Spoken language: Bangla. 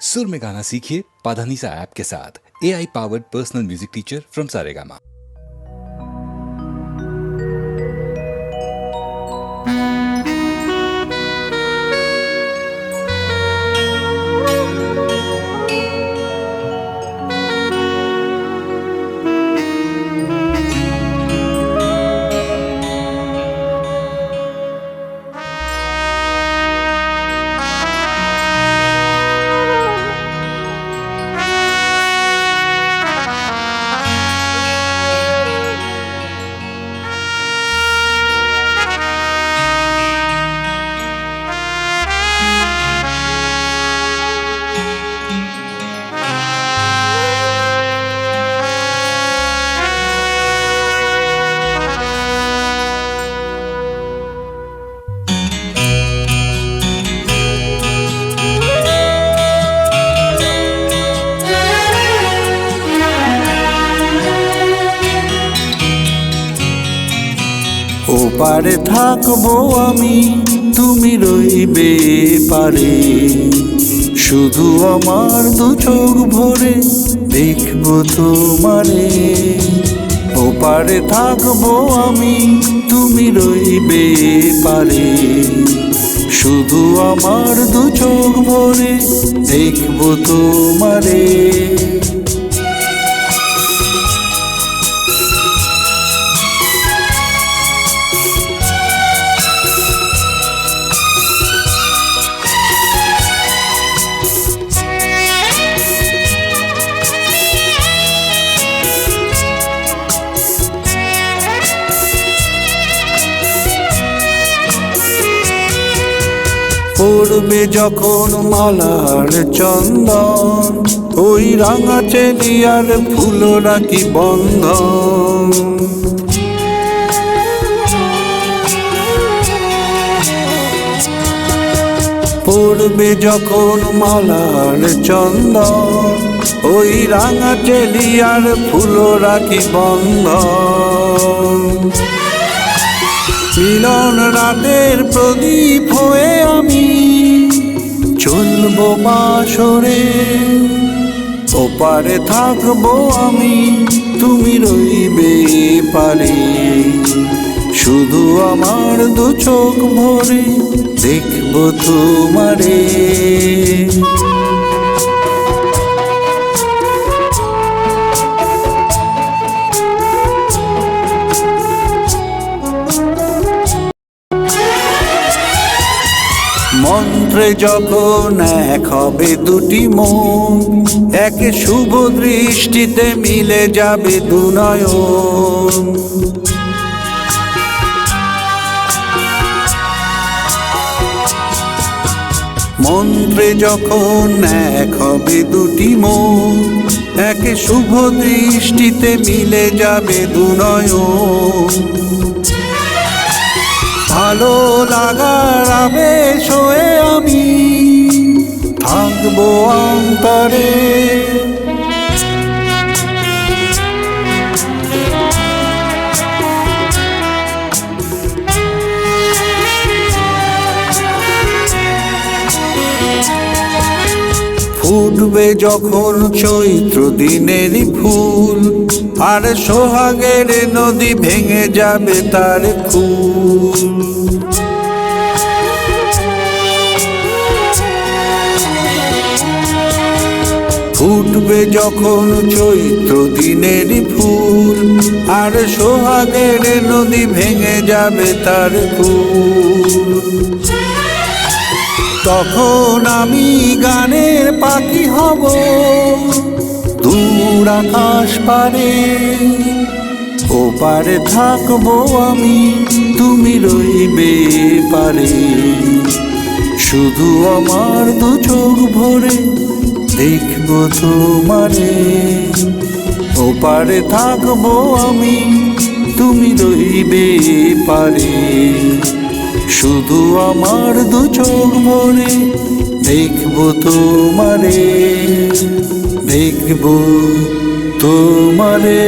सुर में गाना सीखिए पाधानीसा ऐप के साथ। AI powered personal music teacher from Saregama. ওপারে থাকবো আমি, তুমি রইবে পারে। শুধু আমার দু চোখ ভরে দেখবো তোমারে। ওপারে থাকবো আমি, তুমি রইবে পারে। শুধু আমার দু চোখ ভরে দেখবো তোমারে। পড়বে যখন মালার চন্দন, ওই রাঙা চেলিয়ার ফুলরা কি বন্ধন। পড়বে যখন মালার চন্দন, ওই রাঙা চেলিয়ার ফুলরা কি বন্ধন। মিলন রাতের প্রদীপ হয়ে আমি চলবো বাসরে। ওপারে থাকবো আমি, তুমি রইবে পারে। শুধু আমার দু চোখ ভরে দেখবো তোমারে। মন্ত্রে যখন এক হবে দুটি মন, এক শুভ দৃষ্টিতে মিলে যাবে দু নয়ন। মন্ত্রে যখন এক হবে দুটি মন, এক শুভ দৃষ্টিতে মিলে যাবে দু নয়ন। ভালো লাগার আবেশ হয়ে আমি থাকবো অন্তরে। ফুটবে যখন চৈত্র দিনের ফুল, আর সোহাগের নদী ভেঙে যাবে তার কুল। ফুটবে যখন চৈত্র দিনের ফুল, আর সোহাগের নদী ভেঙে যাবে তার কুল। তখন আমি গানের পাখি হব দূর আকাশ পারে। ওপারে থাকবো আমি, তুমি রইবে পারে। শুধু আমার দু চোখ ভরে দেখবো তোমারে। ওপারে থাকবো আমি, তুমি রইবে পারে। শুধু আমার দু চোখ ভরে দেখবো তোমারে। দেখবো তোমারে।